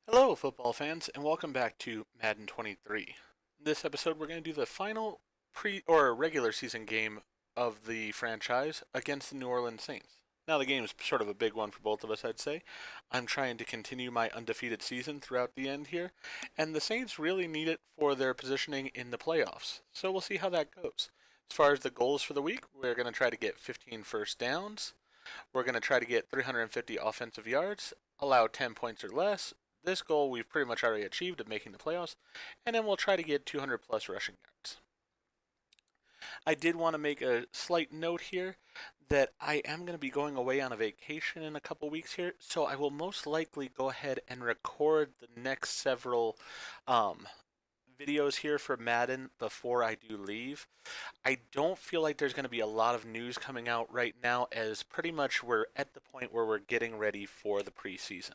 Hello, football fans, and welcome back to Madden 23. In this episode, we're going to do the final regular season game of the franchise against the New Orleans Saints. Now, the game is sort of a big one for both of us, I'd say. I'm trying to continue my undefeated season throughout the end here, and the Saints really need it for their positioning in the playoffs. So we'll see how that goes. As far as the goals for the week, we're going to try to get 15 first downs. We're going to try to get 350 offensive yards, allow 10 points or less. This goal we've pretty much already achieved of making the playoffs, and then we'll try to get 200 plus rushing yards. I did want to make a slight note here that I am going to be going away on a vacation in a couple weeks here, so I will most likely go ahead and record the next several videos here for Madden before I do leave. I don't feel like there's going to be a lot of news coming out right now, as pretty much we're at the point where we're getting ready for the preseason.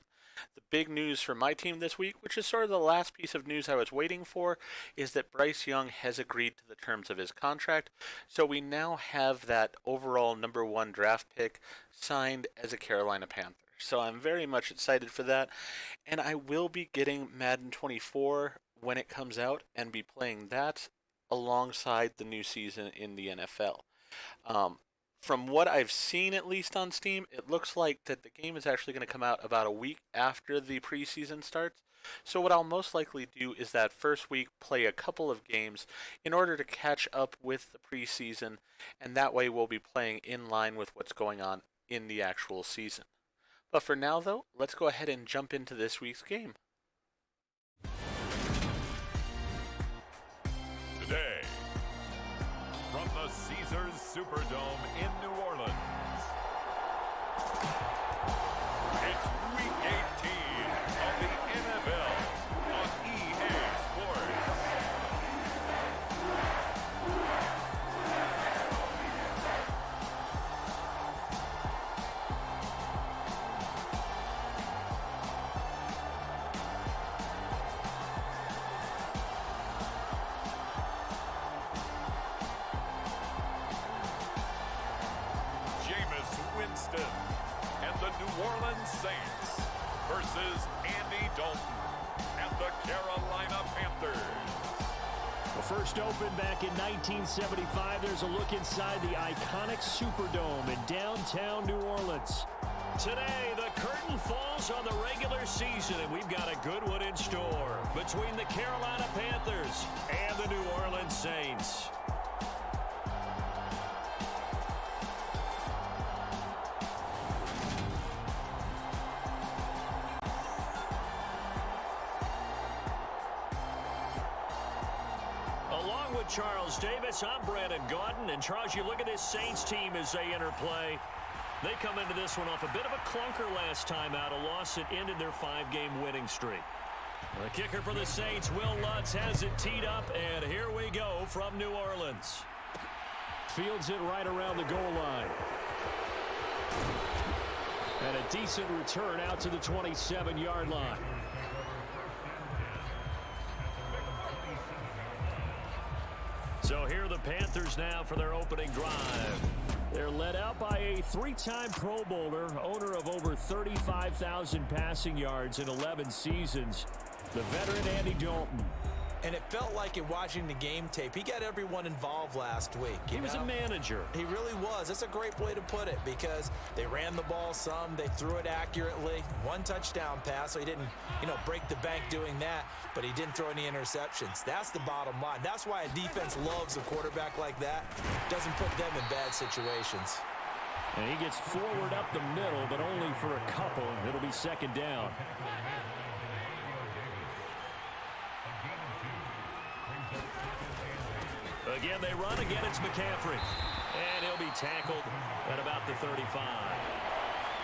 The big news for my team this week, which is sort of the last piece of news I was waiting for, is that Bryce Young has agreed to the terms of his contract. So we now have that overall number one draft pick signed as a Carolina Panther. So I'm very much excited for that. And I will be getting Madden 24 when it comes out and be playing that alongside the new season in the NFL. From what I've seen, at least on Steam, it looks like that the game is actually going to come out about a week after the preseason starts. So what I'll most likely do is that first week play a couple of games in order to catch up with the preseason, and that way we'll be playing in line with what's going on in the actual season. But for now, though, let's go ahead and jump into this week's game. Today, from the Caesars Superdome in New Orleans, it's Week 18 of the NFL on EA Sports. Winston and the New Orleans Saints versus Andy Dalton and the Carolina Panthers. Well, first opened back in 1975, there's a look inside the iconic Superdome in downtown New Orleans. Today, the curtain falls on the regular season, and we've got a good one in store between the Carolina Panthers and the New Orleans Saints. Charles Davis, I'm Brandon Gaudin, and Charles, you look at this Saints team as they interplay. They come into this one off a bit of a clunker last time out, a loss that ended their 5-game winning streak. The kicker for the Saints, Will Lutz, has it teed up, and here we go from New Orleans. Fields it right around the goal line. And a decent return out to the 27-yard line. So here are the Panthers now for their opening drive. They're led out by a 3-time Pro Bowler, owner of over 35,000 passing yards in 11 seasons, the veteran Andy Dalton. And it felt like in watching the game tape, he got everyone involved last week. He was a manager. He really was. That's a great way to put it, because they ran the ball some, they threw it accurately. 1 touchdown pass, so he didn't, break the bank doing that, but he didn't throw any interceptions. That's the bottom line. That's why a defense loves a quarterback like that. Doesn't put them in bad situations. And he gets forward up the middle, but only for a couple. It'll be second down. Again, they run. Again, it's McCaffrey. And he'll be tackled at about the 35.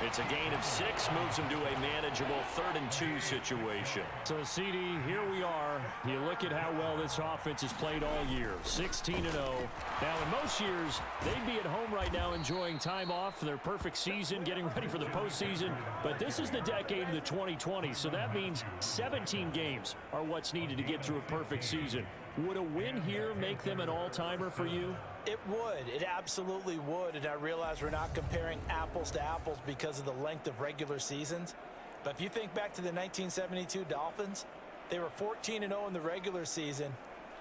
It's a gain of 6, moves him to a manageable 3rd and 2 situation. So, CD, here we are. You look at how well this offense has played all year, 16-0. Now, in most years, they'd be at home right now enjoying time off for their perfect season, getting ready for the postseason. But this is the decade of the 2020s, so that means 17 games are what's needed to get through a perfect season. Would a win here make them an all-timer for you? It would. It absolutely would. And I realize we're not comparing apples to apples because of the length of regular seasons. But if you think back to the 1972 Dolphins, they were 14-0 in the regular season.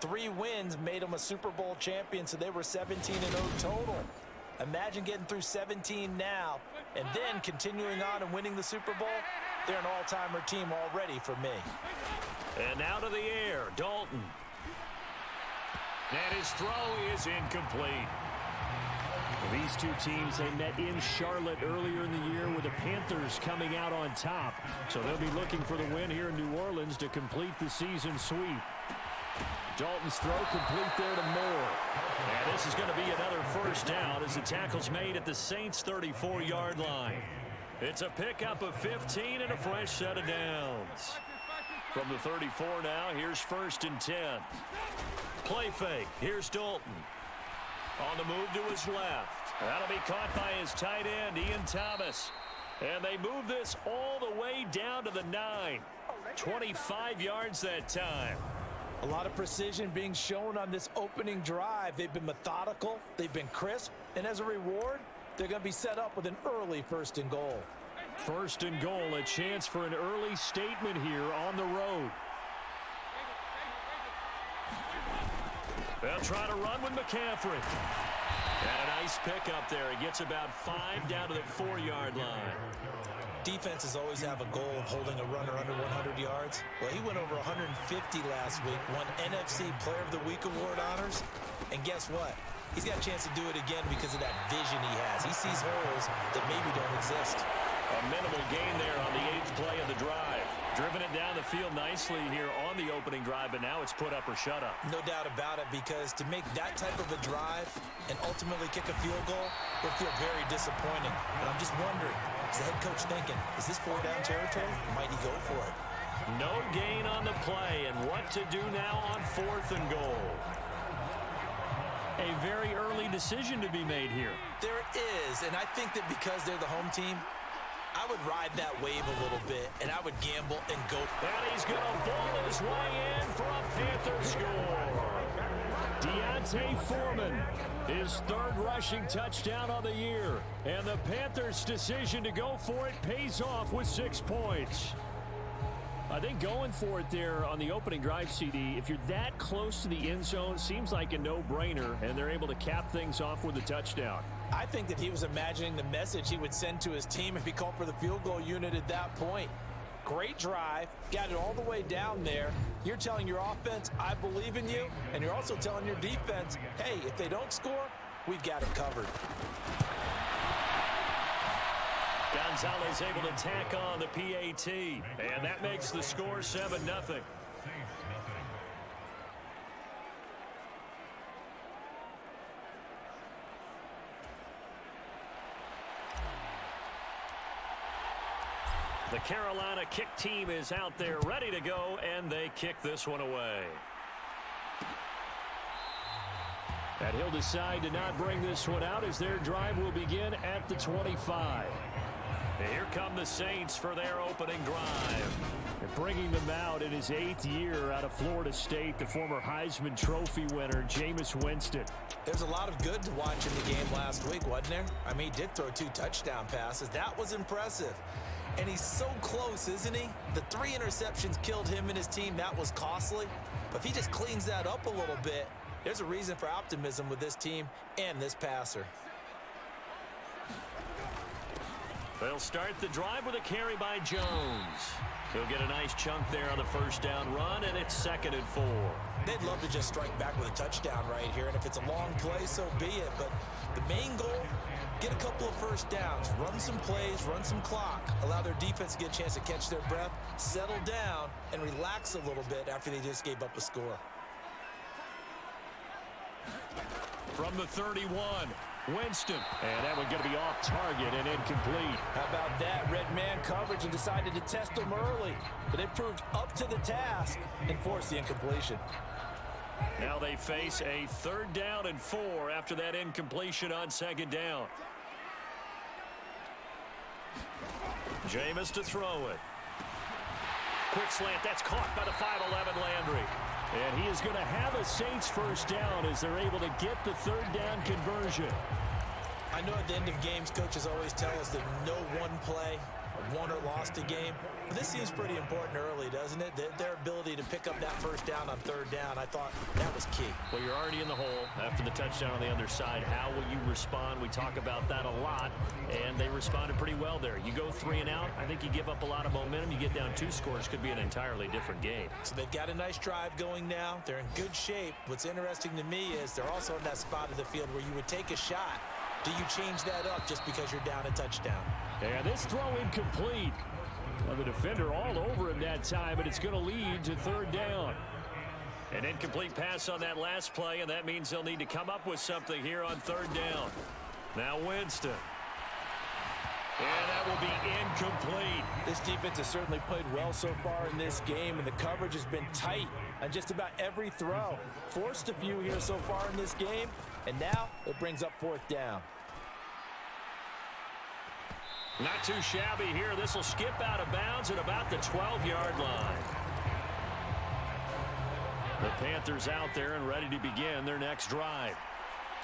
3 wins made them a Super Bowl champion, so they were 17-0 total. Imagine getting through 17 now and then continuing on and winning the Super Bowl. They're an all-timer team already for me. And now to the air, Dalton. And his throw is incomplete. These two teams, they met in Charlotte earlier in the year with the Panthers coming out on top. So they'll be looking for the win here in New Orleans to complete the season sweep. Dalton's throw complete there to Moore. And this is going to be another first down as the tackle's made at the Saints' 34-yard line. It's a pickup of 15 and a fresh set of downs. From the 34 now, here's 1st and 10. Play fake. Here's Dalton. On the move to his left. That'll be caught by his tight end, Ian Thomas. And they move this all the way down to the 9. 25 yards that time. A lot of precision being shown on this opening drive. They've been methodical. They've been crisp. And as a reward, they're going to be set up with an early 1st and goal. 1st and goal, a chance for an early statement here on the road. They'll try to run with McCaffrey. And a nice pickup there. He gets about 5 down to the 4-yard line. Defenses always have a goal of holding a runner under 100 yards. Well, he went over 150 last week, won NFC Player of the Week award honors. And guess what? He's got a chance to do it again because of that vision he has. He sees holes that maybe don't exist. A minimal gain there on the 8th play of the drive. Driven it down the field nicely here on the opening drive, but now it's put up or shut up. No doubt about it, because to make that type of a drive and ultimately kick a field goal would feel very disappointing. But I'm just wondering, is the head coach thinking, is this 4-down territory? Or might he go for it? No gain on the play, and what to do now on 4th and goal. A very early decision to be made here. There is, and I think that because they're the home team, I would ride that wave a little bit, and I would gamble and go. And he's going to ball his way in for a Panther score. Deontay Foreman, his 3rd rushing touchdown on the year. And the Panthers' decision to go for it pays off with 6 points. I think going for it there on the opening drive, CD, if you're that close to the end zone, seems like a no-brainer, and they're able to cap things off with a touchdown. I think that he was imagining the message he would send to his team if he called for the field goal unit at that point. Great drive, got it all the way down there. You're telling your offense, I believe in you, and you're also telling your defense, hey, if they don't score, we've got it covered. Gonzalez able to tack on the PAT, and that makes the score 7-0. The Carolina kick team is out there ready to go, and they kick this one away. And he'll decide to not bring this one out as their drive will begin at the 25. And here come the Saints for their opening drive. And bringing them out in his 8th year out of Florida State, the former Heisman Trophy winner, Jameis Winston. There's a lot of good to watch in the game last week, wasn't there? I mean, he did throw 2 touchdown passes. That was impressive. And he's so close, isn't he? The 3 interceptions killed him and his team. That was costly. But if he just cleans that up a little bit, there's a reason for optimism with this team and this passer. They'll start the drive with a carry by Jones. He'll get a nice chunk there on the 1st down run, and it's 2nd and 4. They'd love to just strike back with a touchdown right here, and if it's a long play, so be it. But the main goal, get a couple of 1st downs, run some plays, run some clock, allow their defense to get a chance to catch their breath, settle down, and relax a little bit after they just gave up a score. From the 31, Winston. And that one going to be off target and incomplete. How about that? Red man coverage and decided to test them early. But it proved up to the task and forced the incompletion. Now they face a 3rd down and 4 after that incompletion on 2nd down. Jameis to throw it. Quick slant. That's caught by the 5'11 Landry. And he is going to have a Saints 1st down as they're able to get the 3rd down conversion. I know at the end of games, coaches always tell us that no one play won or lost a game. But this seems pretty important early, doesn't it? Their ability to pick up that first down on third down, I thought that was key. Well, you're already in the hole after the touchdown on the other side. How will you respond? We talk about that a lot, and they responded pretty well there. You go 3 and out, I think you give up a lot of momentum. You get down 2 scores, could be an entirely different game. So they've got a nice drive going now. They're in good shape. What's interesting to me is they're also in that spot of the field where you would take a shot. Do you change that up just because you're down a touchdown? And this throw incomplete. Well, the defender all over him that time, but it's going to lead to third down. An incomplete pass on that last play, and that means they'll need to come up with something here on third down. Now Winston. And that will be incomplete. This defense has certainly played well so far in this game, and the coverage has been tight on just about every throw. Forced a few here so far in this game, and now it brings up fourth down. Not too shabby here. This will skip out of bounds at about the 12-yard line. The Panthers out there and ready to begin their next drive.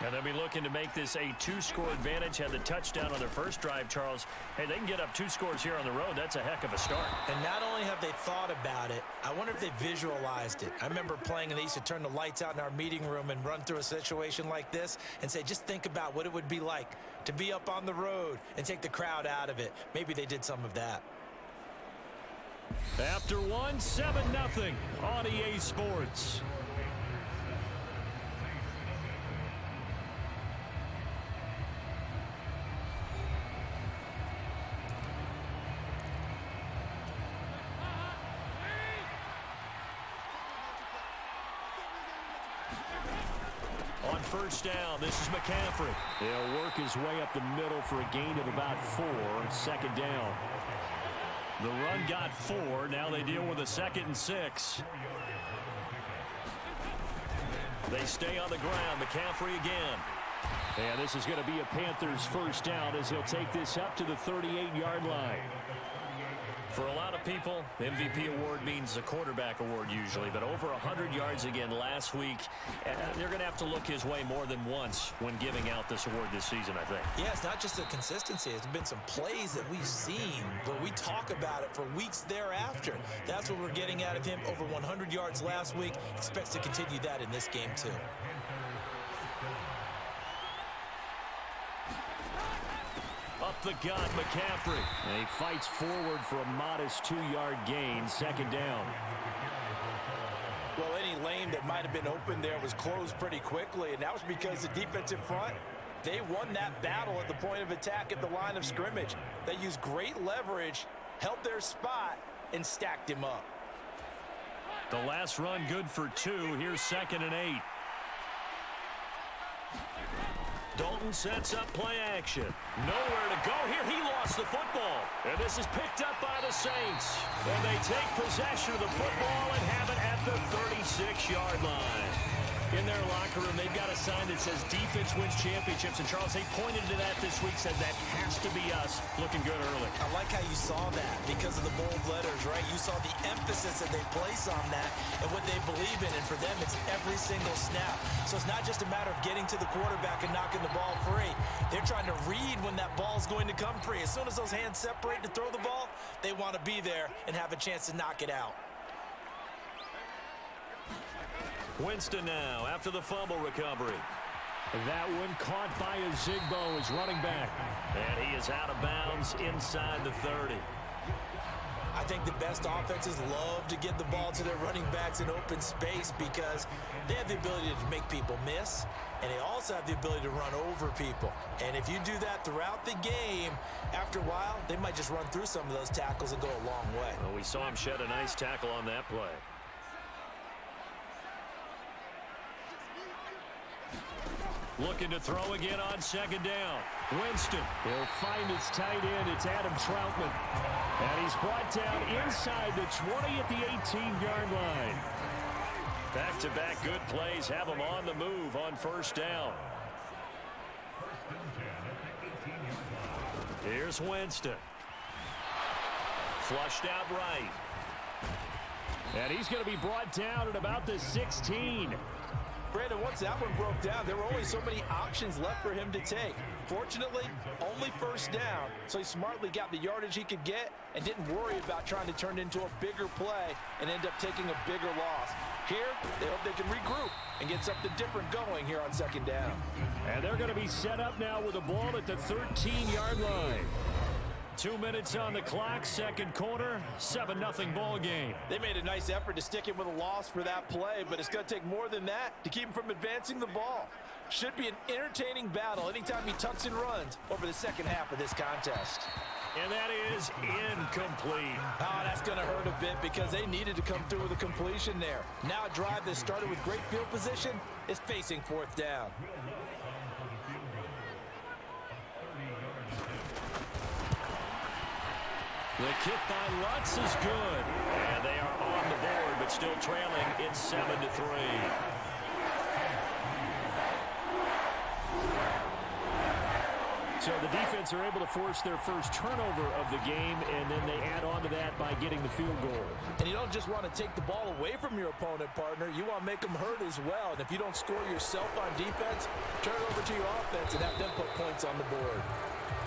And they'll be looking to make this a 2-score advantage. Had the touchdown on their first drive, Charles. Hey, they can get up 2 scores here on the road. That's a heck of a start. And not only have they thought about it, I wonder if they visualized it. I remember playing, and they used to turn the lights out in our meeting room and run through a situation like this and say, just think about what it would be like to be up on the road and take the crowd out of it. Maybe they did some of that. After 7-0 on EA Sports. On first down, this is McCaffrey. He'll work his way up the middle for a gain of about 4. Second down. The run got 4. Now they deal with a 2nd and 6. They stay on the ground. McCaffrey again. And this is going to be a Panthers first down as he'll take this up to the 38-yard line. For a lot of people, MVP award means a quarterback award usually, but over 100 yards again last week. They're going to have to look his way more than once when giving out this award this season, I think. Yeah, it's not just the consistency. It's been some plays that we've seen where we talk about it for weeks thereafter. That's what we're getting out of him. Over 100 yards last week. Expects to continue that in this game, too. Up the gut, McCaffrey. And he fights forward for a modest 2-yard gain. Second down. Well, any lane that might have been open there was closed pretty quickly, and that was because the defensive front, they won that battle at the point of attack at the line of scrimmage. They used great leverage, held their spot, and stacked him up. The last run good for 2. Here's 2nd and 8. Dalton sets up play action. Nowhere to go here. He lost the football. And this is picked up by the Saints. And they take possession of the football and have it at the 36-yard line. In their locker room, they've got a sign that says defense wins championships. And Charles, they pointed to that this week, said that has to be us. Looking good early. I like how you saw that because of the bold letters, right? You saw the emphasis that they place on that and what they believe in. And for them, it's every single snap. So it's not just a matter of getting to the quarterback and knocking the ball free. They're trying to read when that ball's going to come free. As soon as those hands separate to throw the ball, they want to be there and have a chance to knock it out. Winston now after the fumble recovery. That one caught by Ozigbo, his running back. And he is out of bounds inside the 30. I think the best offenses love to get the ball to their running backs in open space because they have the ability to make people miss, and they also have the ability to run over people. And if you do that throughout the game, after a while, they might just run through some of those tackles and go a long way. Well, we saw him shed a nice tackle on that play. Looking to throw again on second down. Winston. He'll find his tight end. It's Adam Troutman. And he's brought down inside the 20 at the 18-yard line. Back-to-back good plays have him on the move on first down. Here's Winston. Flushed out right. And he's going to be brought down at about the 16. Brandon, once that one broke down, there were only so many options left for him to take. Fortunately, only first down, so he smartly got the yardage he could get and didn't worry about trying to turn it into a bigger play and end up taking a bigger loss. Here, they hope they can regroup and get something different going here on second down. And they're going to be set up now with the ball at the 13-yard line. 2 minutes on the clock, second quarter, 7-0 ball game. They made a nice effort to stick him with a loss for that play, but it's going to take more than that to keep him from advancing the ball. Should be an entertaining battle anytime he tucks and runs over the second half of this contest. And that is incomplete. Oh, that's going to hurt a bit because they needed to come through with a completion there. Now a drive that started with great field position is facing fourth down. The kick by Lutz is good. And they are on the board, but still trailing. It's 7-3. So the defense are able to force their first turnover of the game, and then they add on to that by getting the field goal. And you don't just want to take the ball away from your opponent, partner. You want to make them hurt as well. And if you don't score yourself on defense, turn it over to your offense and have them put points on the board.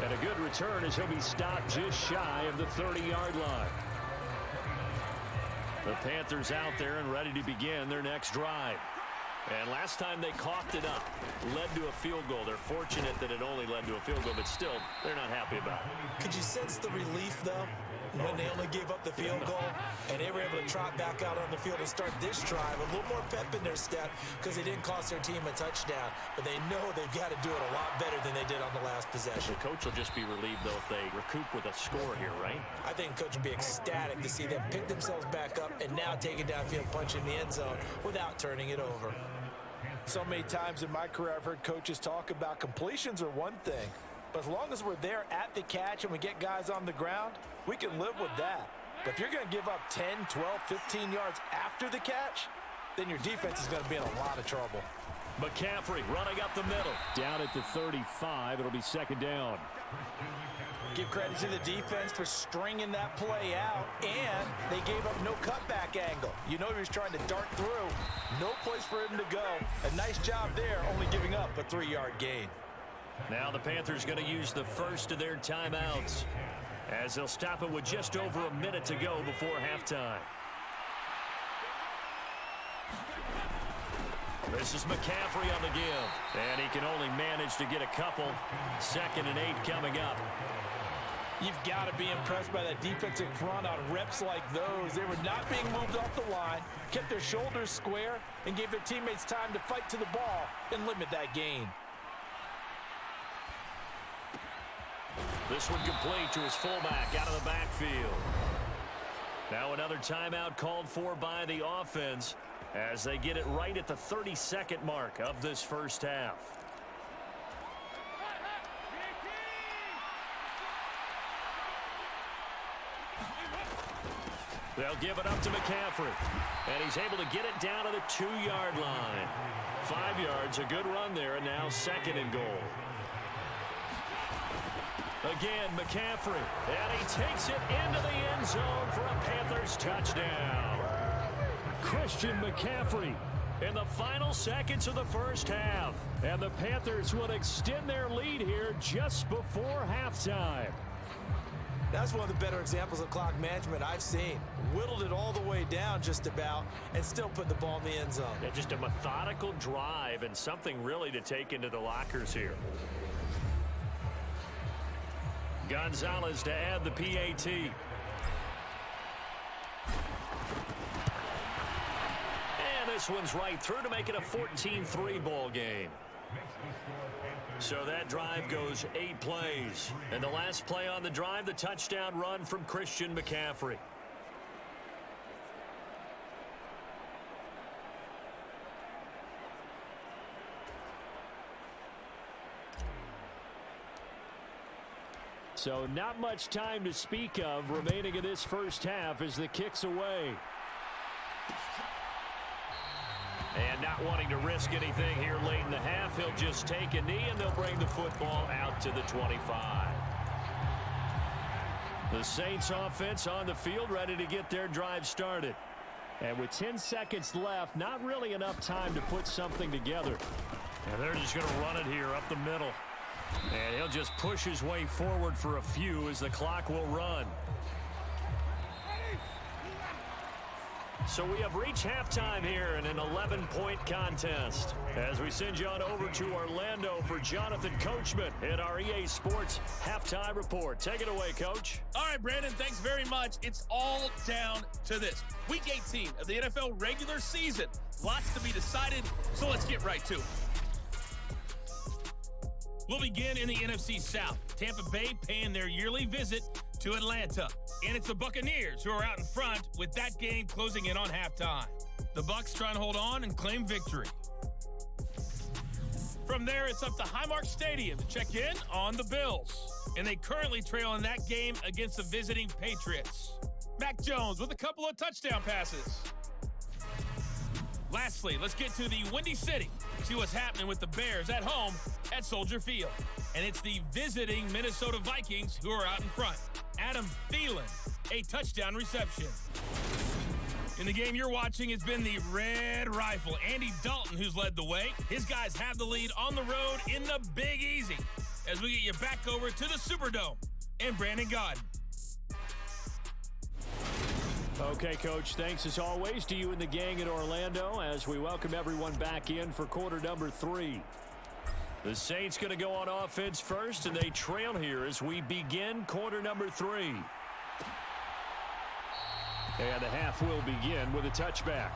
And a good return as he'll be stopped just shy of the 30-yard line. The Panthers out there and ready to begin their next drive. And last time they coughed it up, led to a field goal. They're fortunate that it only led to a field goal, but still, they're not happy about it. Could you sense the relief, though, when they only gave up the field goal and they were able to trot back out on the field and start this drive? A little more pep in their step because they didn't cost their team a touchdown, but they know they've got to do it a lot better than they did on the last possession. The coach will just be relieved, though, if they recoup with a score here, right? I think the coach will be ecstatic to see them pick themselves back up and now take it downfield, punch in the end zone without turning it over. So many times in my career, I've heard coaches talk about completions are one thing, but as long as we're there at the catch and we get guys on the ground, we can live with that. But if you're going to give up 10, 12, 15 yards after the catch, then your defense is going to be in a lot of trouble. McCaffrey running up the middle. Down at the 35, it'll be second down. Give credit to the defense for stringing that play out, and they gave up no cutback angle. You know he was trying to dart through. No place for him to go. A nice job there, only giving up a 3-yard gain. Now the Panthers going to use the first of their timeouts as they'll stop it with just over a minute to go before halftime. This is McCaffrey on the give, and he can only manage to get a couple. 2nd and 8 coming up. You've got to be impressed by that defensive front on reps like those. They were not being moved off the line, kept their shoulders square, and gave their teammates time to fight to the ball and limit that gain. This one complete to his fullback out of the backfield. Now another timeout called for by the offense as they get it right at the 32nd mark of this first half. They'll give it up to McCaffrey, and he's able to get it down to the 2-yard line. 5 yards, a good run there, and now 2nd and goal. Again, McCaffrey, and he takes it into the end zone for a Panthers touchdown. Christian McCaffrey in the final seconds of the first half, and the Panthers will extend their lead here just before halftime. That's one of the better examples of clock management I've seen. Whittled it all the way down just about and still put the ball in the end zone. Yeah, just a methodical drive and something really to take into the lockers here. Gonzalez to add the PAT. And this one's right through to make it a 14-3 ball game. So that drive goes 8 plays. And the last play on the drive, the touchdown run from Christian McCaffrey. So not much time to speak of remaining in this first half as the kick's away. And not wanting to risk anything here late in the half, he'll just take a knee and they'll bring the football out to the 25. The Saints offense on the field ready to get their drive started. And with 10 seconds left, not really enough time to put something together. And they're just going to run it here up the middle. And he'll just push his way forward for a few as the clock will run. So we have reached halftime here in an 11-point contest. As we send you on over to Orlando for Jonathan Coachman at our EA Sports Halftime Report. Take it away, Coach. All right, Brandon, thanks very much. It's all down to this. Week 18 of the NFL regular season. Lots to be decided, so let's get right to it. We'll begin in the NFC South. Tampa Bay paying their yearly visit to Atlanta. And it's the Buccaneers who are out in front with that game closing in on halftime. The Bucs trying to hold on and claim victory. From there, it's up to Highmark Stadium to check in on the Bills. And they currently trail in that game against the visiting Patriots. Mac Jones with a couple of touchdown passes. Lastly, let's get to the Windy City. See what's happening with the Bears at home at Soldier Field. And it's the visiting Minnesota Vikings who are out in front. Adam Thielen, a touchdown reception. In the game you're watching, it's been the Red Rifle, Andy Dalton, who's led the way. His guys have the lead on the road in the Big Easy. As we get you back over to the Superdome and Brandon Godden. Okay, Coach, thanks as always to you and the gang at Orlando as we welcome everyone back in for quarter number 3. The Saints going to go on offense first, and they trail here as we begin quarter number 3. And the half will begin with a touchback.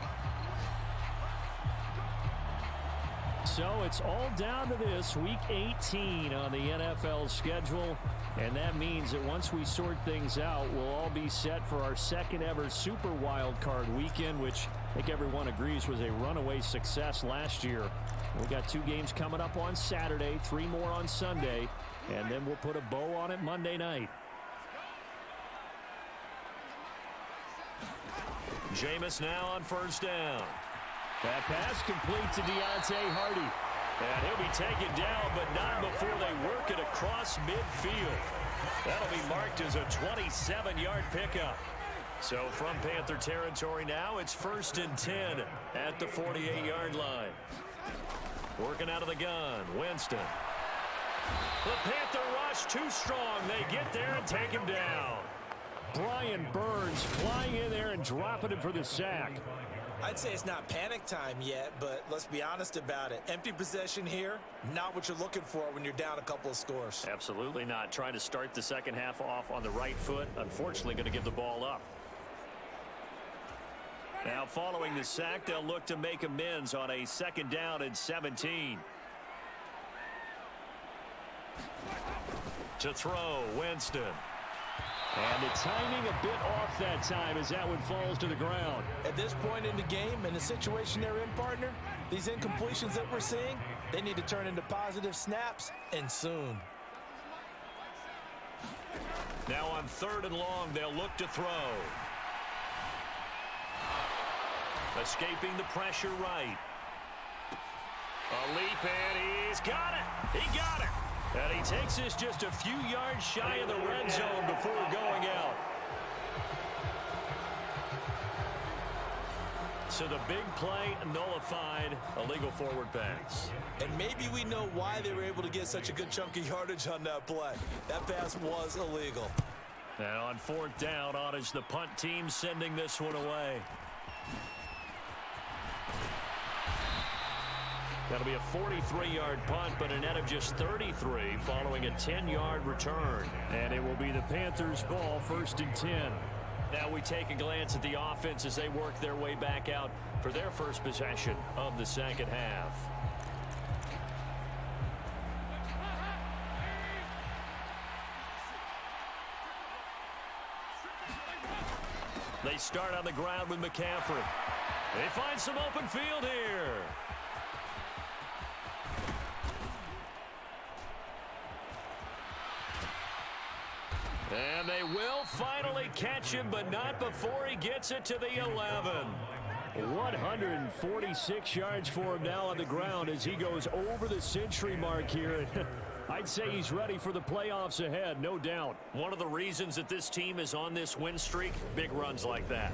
So it's all down to this, Week 18 on the NFL schedule. And that means that once we sort things out, we'll all be set for our second ever Super Wild Card weekend, which I think everyone agrees was a runaway success last year. We got 2 games coming up on Saturday, 3 more on Sunday, and then we'll put a bow on it Monday night. Jameis now on first down. That pass complete to Deontay Hardy. And he'll be taken down, but not before they work it across midfield. That'll be marked as a 27-yard pickup. So from Panther territory now, it's 1st and 10 at the 48-yard line. Working out of the gun, Winston. The Panther rush too strong. They get there and take him down. Brian Burns flying in there and dropping him for the sack. I'd say it's not panic time yet, but let's be honest about it. Empty possession here, not what you're looking for when you're down a couple of scores. Absolutely not. Trying to start the second half off on the right foot. Unfortunately, going to give the ball up. Now, following the sack, they'll look to make amends on a 2nd down and 17. To throw, Winston. And the timing a bit off that time as that one falls to the ground. At this point in the game, in the situation they're in, partner, these incompletions that we're seeing, they need to turn into positive snaps, and soon. Now on 3rd and long, they'll look to throw. Escaping the pressure right. A leap, and he's got it. He got it. And he takes this just a few yards shy of the red zone before going out. So the big play nullified, a legal forward pass. And maybe we know why they were able to get such a good chunk of yardage on that play. That pass was illegal. And on 4th down, on is the punt team sending this one away. That'll be a 43-yard punt, but a net of just 33 following a 10-yard return. And it will be the Panthers' ball, 1st and 10. Now we take a glance at the offense as they work their way back out for their first possession of the second half. They start on the ground with McCaffrey. They find some open field here. And they will finally catch him, but not before he gets it to the 11. 146 yards for him now on the ground as he goes over the century mark here. I'd say he's ready for the playoffs ahead, no doubt. One of the reasons that this team is on this win streak, big runs like that.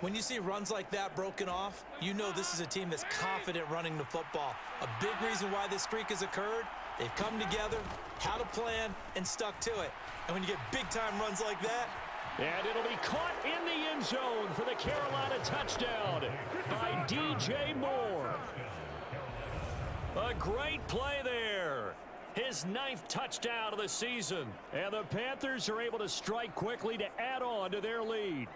When you see runs like that broken off, you know this is a team that's confident running the football. A big reason why this streak has occurred, they've come together, had a plan, and stuck to it. And when you get big-time runs like that, and it'll be caught in the end zone for the Carolina touchdown by DJ Moore. A great play there. His 9th touchdown of the season. And the Panthers are able to strike quickly to add on to their lead.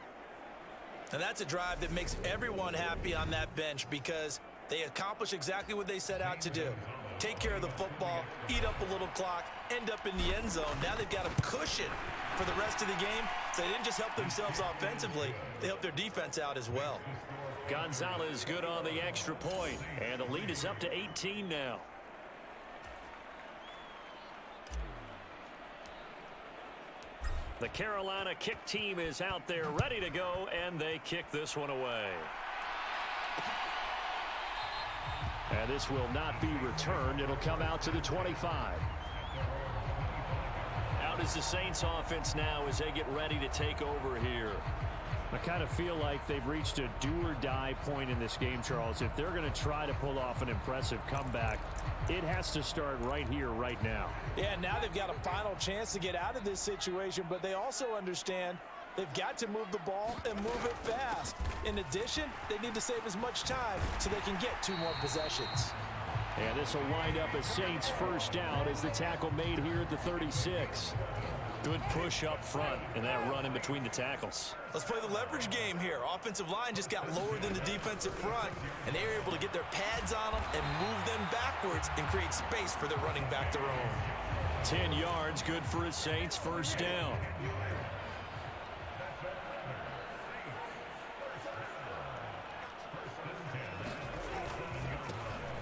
and that's a drive that makes everyone happy on that bench because they accomplish exactly what they set out to do. Take care of the football, eat up a little clock, end up in the end zone. Now they've got a cushion for the rest of the game. So they didn't just help themselves offensively, they helped their defense out as well. Gonzalez good on the extra point, and the lead is up to 18 now. The Carolina kick team is out there ready to go, and they kick this one away. And this will not be returned. It'll come out to the 25. Out is the Saints offense now as they get ready to take over here. I kind of feel like they've reached a do-or-die point in this game, Charles. If they're going to try to pull off an impressive comeback, it has to start right here, right now. Yeah, now they've got a final chance to get out of this situation, but they also understand they've got to move the ball and move it fast. In addition, they need to save as much time so they can get 2 more possessions. And this will wind up a Saints first down as the tackle made here at the 36. Good push up front and that run in between the tackles. Let's play the leverage game here. Offensive line just got lower than the defensive front, and they were able to get their pads on them and move them backwards and create space for their running back to roam. 10 yards, good for a Saints first down.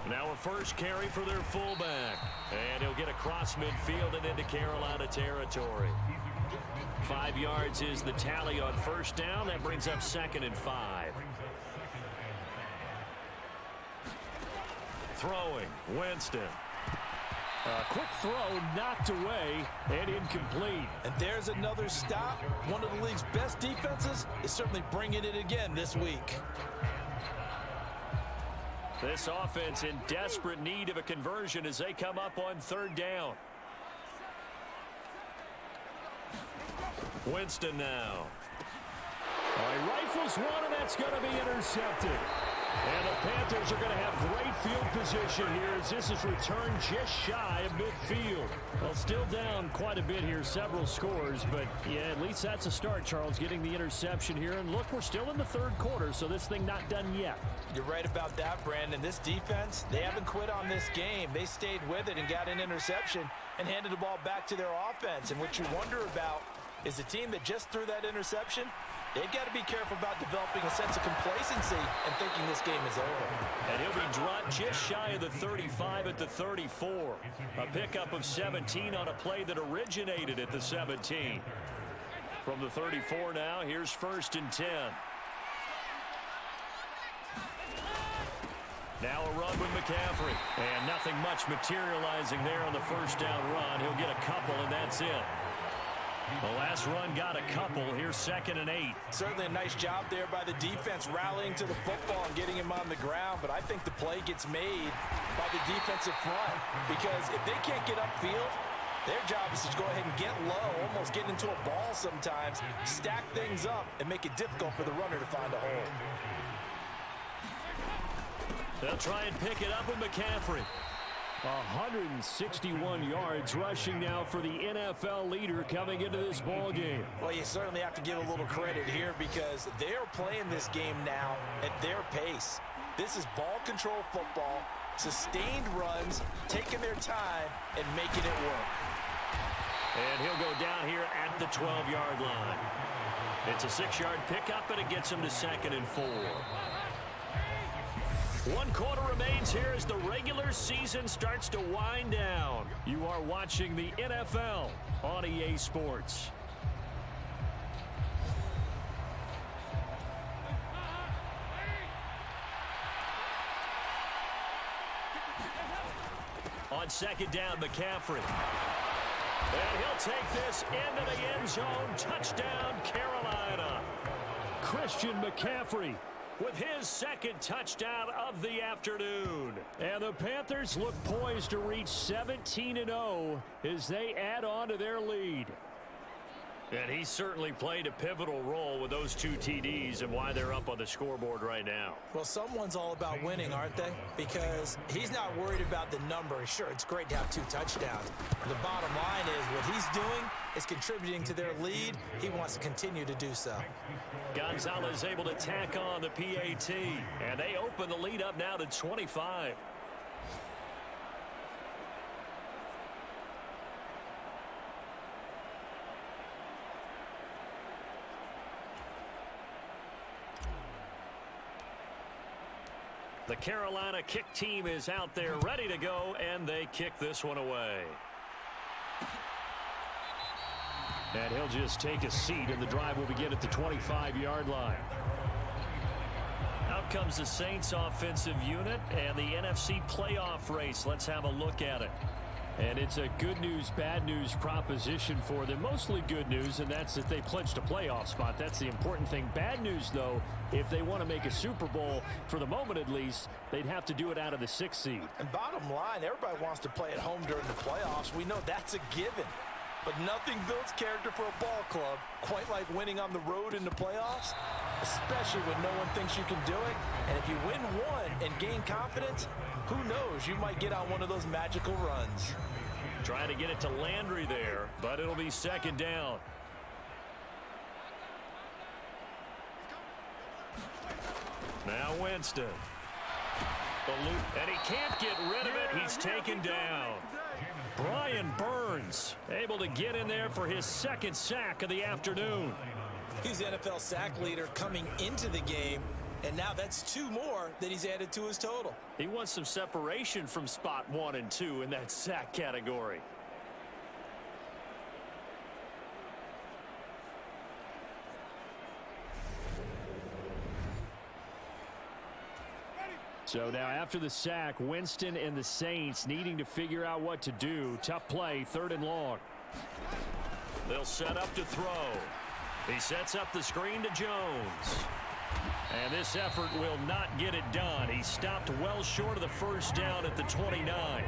Now a first carry for their fullback. And he'll get across midfield and into Carolina territory. 5 yards is the tally on first down. That brings up 2nd and 5. Throwing, Winston. A quick throw knocked away and incomplete. And there's another stop. One of the league's best defenses is certainly bringing it again this week. This offense in desperate need of a conversion as they come up on 3rd down. Winston now. He rifles one, and that's going to be intercepted. And the Panthers are going to have great field position here as this is returned just shy of midfield. Well, still down quite a bit here, several scores, but yeah, at least that's a start, Charles, getting the interception here. And look, we're still in the 3rd quarter, so this thing not done yet. You're right about that, Brandon. This defense, they haven't quit on this game. They stayed with it and got an interception and handed the ball back to their offense. And what you wonder about is the team that just threw that interception, they've got to be careful about developing a sense of complacency and thinking this game is over. And he'll be dropped just shy of the 35 at the 34. A pickup of 17 on a play that originated at the 17. From the 34 now, here's 1st and 10. Now a run with McCaffrey. And nothing much materializing there on the first down run. He'll get a couple, and that's it. The last run got a couple. Here's 2nd and 8. Certainly a nice job there by the defense rallying to the football and getting him on the ground, but I think the play gets made by the defensive front because if they can't get upfield, their job is to go ahead and get low, almost get into a ball sometimes, stack things up, and make it difficult for the runner to find a hole. They'll try and pick it up with McCaffrey. 161 yards rushing now for the NFL leader coming into this ball game. Well, you certainly have to give a little credit here because they're playing this game now at their pace. This is ball control football, sustained runs, taking their time, and making it work. And he'll go down here at the 12-yard line. It's a 6-yard pickup, and it gets him to 2nd and 4. 1 quarter remains here as the regular season starts to wind down. You are watching the NFL on EA Sports. On 2nd down, McCaffrey. And he'll take this into the end zone. Touchdown, Carolina. Christian McCaffrey with his second touchdown of the afternoon. And the Panthers look poised to reach 17-0 as they add on to their lead. And he certainly played a pivotal role with those 2 TDs and why they're up on the scoreboard right now. Well, someone's all about winning, aren't they? Because he's not worried about the number. Sure, it's great to have 2 touchdowns. The bottom line is what he's doing is contributing to their lead. He wants to continue to do so. Gonzalez able to tack on the PAT. And they open the lead up now to 25. The Carolina kick team is out there ready to go, and they kick this one away. And he'll just take a seat, and the drive will begin at the 25-yard line. Out comes the Saints offensive unit and the NFC playoff race. Let's have a look at it. And it's a good news, bad news proposition for them. Mostly good news, and that's that they clinched a playoff spot. That's the important thing. Bad news, though, if they want to make a Super Bowl, for the moment at least, they'd have to do it out of the 6th seed. And bottom line, everybody wants to play at home during the playoffs. We know that's a given. But nothing builds character for a ball club quite like winning on the road in the playoffs, especially when no one thinks you can do it. And if you win one and gain confidence, who knows? You might get on one of those magical runs. Trying to get it to Landry there, but it'll be 2nd down. Now Winston. And he can't get rid of it. He's taken down. Brian Burns able to get in there for his 2nd sack of the afternoon. He's the NFL sack leader coming into the game, and now that's 2 more that he's added to his total. He wants some separation from spot 1 and 2 in that sack category. So now after the sack, Winston and the Saints needing to figure out what to do. Tough play, 3rd and long. They'll set up to throw. He sets up the screen to Jones. And this effort will not get it done. He stopped well short of the 1st down at the 29.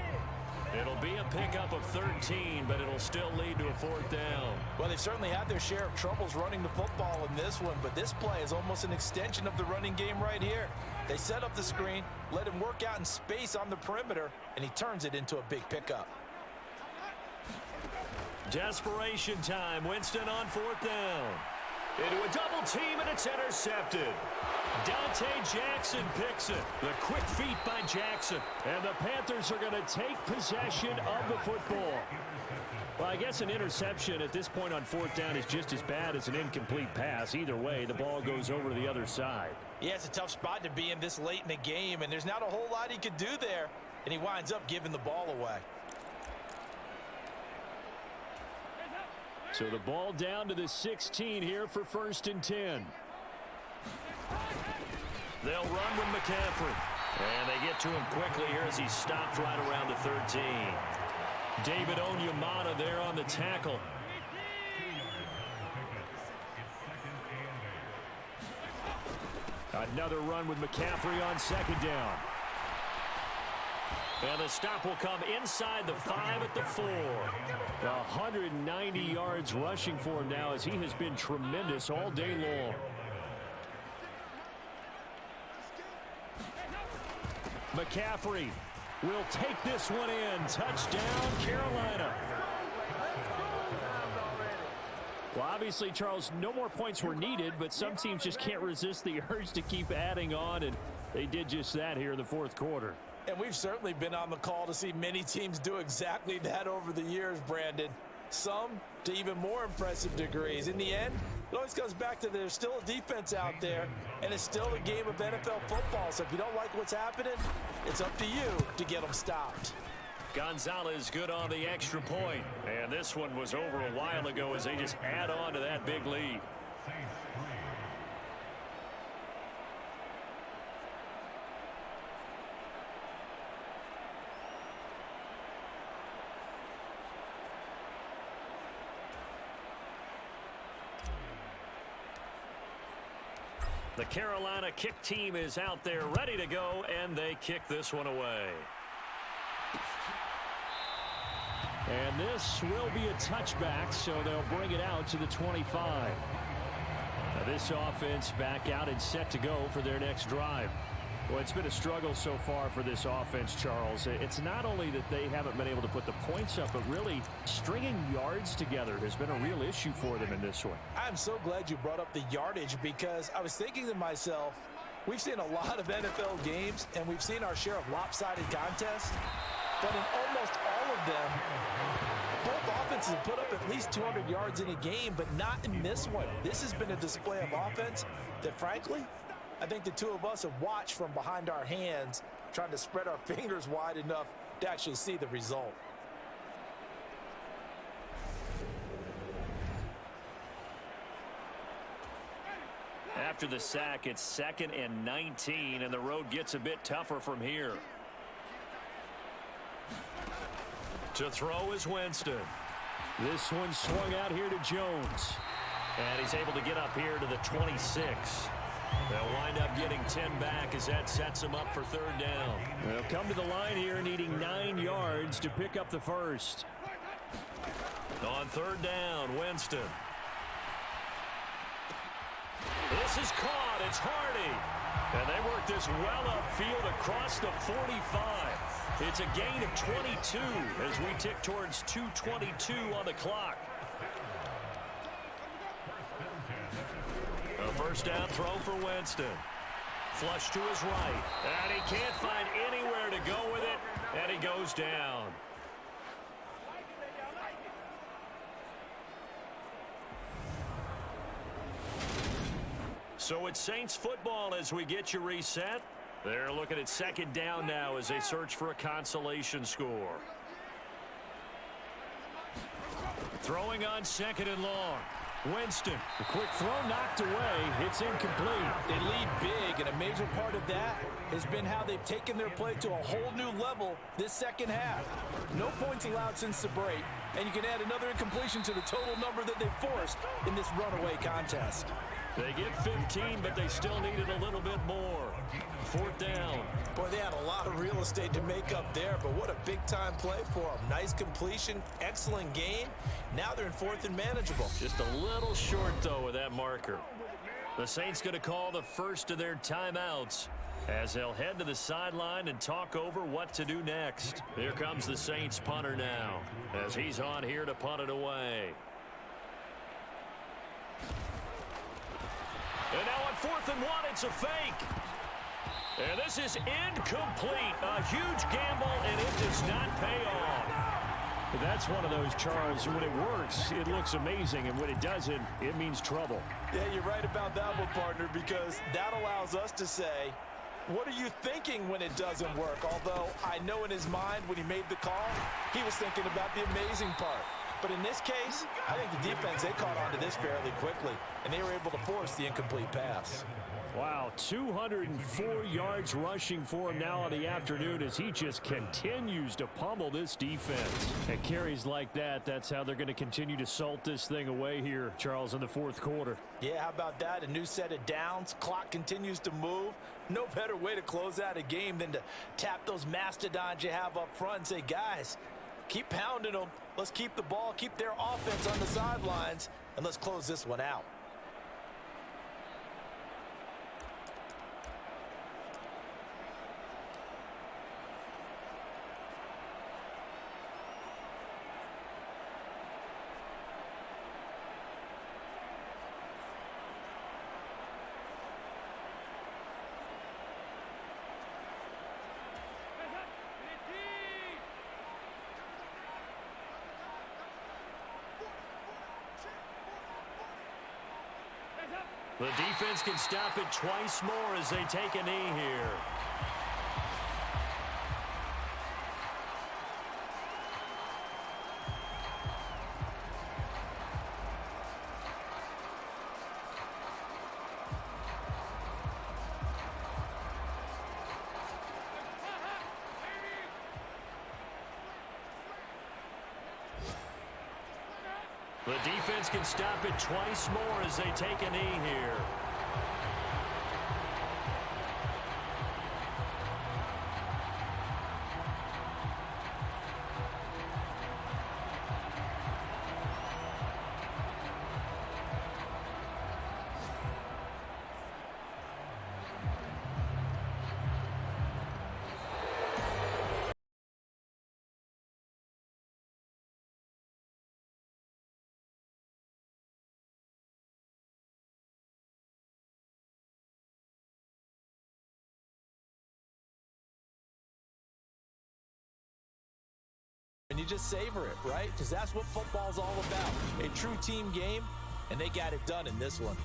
It'll be a pickup of 13, but it'll still lead to a 4th down. Well, they certainly had their share of troubles running the football in this one, but this play is almost an extension of the running game right here. They set up the screen, let him work out in space on the perimeter, and he turns it into a big pickup. Desperation time. Winston on 4th down. Into a double team, and it's intercepted. Dante Jackson picks it. The quick feet by Jackson. And the Panthers are going to take possession of the football. Well, I guess an interception at this point on 4th down is just as bad as an incomplete pass. Either way, the ball goes over to the other side. Yeah, it's a tough spot to be in this late in the game, and there's not a whole lot he could do there. And he winds up giving the ball away. So the ball down to the 16 here for 1st and 10. They'll run with McCaffrey. And they get to him quickly here as he stopped right around the 13. David Onyemata there on the tackle. Another run with McCaffrey on 2nd down. And the stop will come inside the 5 at the 4. 190 yards rushing for him now as he has been tremendous all day long. McCaffrey will take this one in. Touchdown, Carolina. Well, obviously, Charles, no more points were needed, but some teams just can't resist the urge to keep adding on, and they did just that here in the 4th quarter. And we've certainly been on the call to see many teams do exactly that over the years, Brandon. Some to even more impressive degrees. In the end, it always comes back to there's still a defense out there, and it's still a game of NFL football. So if you don't like what's happening, it's up to you to get them stopped. Gonzalez good on the extra point. And this one was over a while ago as they just add on to that big lead. The Carolina kick team is out there ready to go, and they kick this one away. And this will be a touchback, so they'll bring it out to the 25. Now this offense back out and set to go for their next drive. Well, it's been a struggle so far for this offense, Charles. It's not only that they haven't been able to put the points up, but really stringing yards together has been a real issue for them in this one. I'm so glad you brought up the yardage because I was thinking to myself, we've seen a lot of NFL games and we've seen our share of lopsided contests, but in almost all of them, both offenses have put up at least 200 yards in a game, but not in this one. This has been a display of offense that, frankly, I think the two of us have watched from behind our hands, trying to spread our fingers wide enough to actually see the result. After the sack, it's 2nd and 19, and the road gets a bit tougher from here. To throw is Winston. This one swung out here to Jones. And he's able to get up here to the 26. They'll wind up getting 10 back as that sets them up for 3rd down. They'll come to the line here needing 9 yards to pick up the first. On 3rd down, Winston. This is caught. It's Hardy. And they work this well upfield across the 45. It's a gain of 22 as we tick towards 2:22 on the clock. A 1st down throw for Winston. Flush to his right. And he can't find anywhere to go with it. And he goes down. So it's Saints football as we get you reset. They're looking at 2nd down now as they search for a consolation score. Throwing on 2nd and long. Winston. A quick throw knocked away. It's incomplete. They lead big, and a major part of that has been how they've taken their play to a whole new level this second half. No points allowed since the break, and you can add another incompletion to the total number that they've forced in this runaway contest. They get 15, but they still needed a little bit more. 4th down. Boy, they had a lot of real estate to make up there, but what a big-time play for them. Nice completion, excellent game. Now they're in 4th and manageable. Just a little short, though, with that marker. The Saints going to call the first of their timeouts as they'll head to the sideline and talk over what to do next. Here comes the Saints punter now as he's on here to punt it away. And now on 4th and 1, it's a fake. And this is incomplete. A huge gamble, and it does not pay off. That's one of those, Charles, when it works, it looks amazing, and when it doesn't, it means trouble. Yeah, you're right about that one, partner, because that allows us to say, what are you thinking when it doesn't work? Although I know in his mind when he made the call, he was thinking about the amazing part. But in this case, I think the defense, they caught on to this fairly quickly, and they were able to force the incomplete pass. Wow, 204 yards rushing for him now in the afternoon as he just continues to pummel this defense. And carries like that, that's how they're going to continue to salt this thing away here, Charles, in the 4th quarter. Yeah, how about that? A new set of downs. Clock continues to move. No better way to close out a game than to tap those mastodons you have up front and say, guys, keep pounding them. Let's keep the ball, keep their offense on the sidelines, and let's close this one out. The defense can stop it twice more as they take a knee here. The defense can stop it twice more as they take a knee here. you just savor it, right? Because that's what football's all about. A true team game, and they got it done in this one.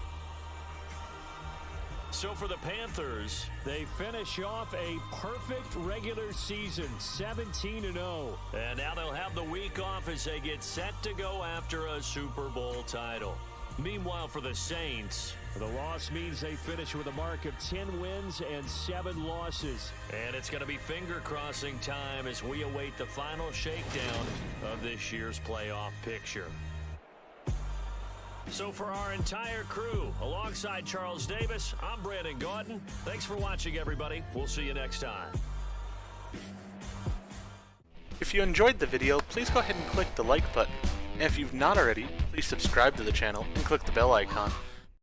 So for the Panthers, they finish off a perfect regular season, 17-0. And now they'll have the week off as they get set to go after a Super Bowl title. Meanwhile, for the Saints, the loss means they finish with a mark of 10 wins and 7 losses. And it's going to be finger-crossing time as we await the final shakedown of this year's playoff picture. So for our entire crew, alongside Charles Davis, I'm Brandon Gautin. Thanks for watching, everybody. We'll see you next time. If you enjoyed the video, please go ahead and click the like button. And if you've not already, please subscribe to the channel and click the bell icon.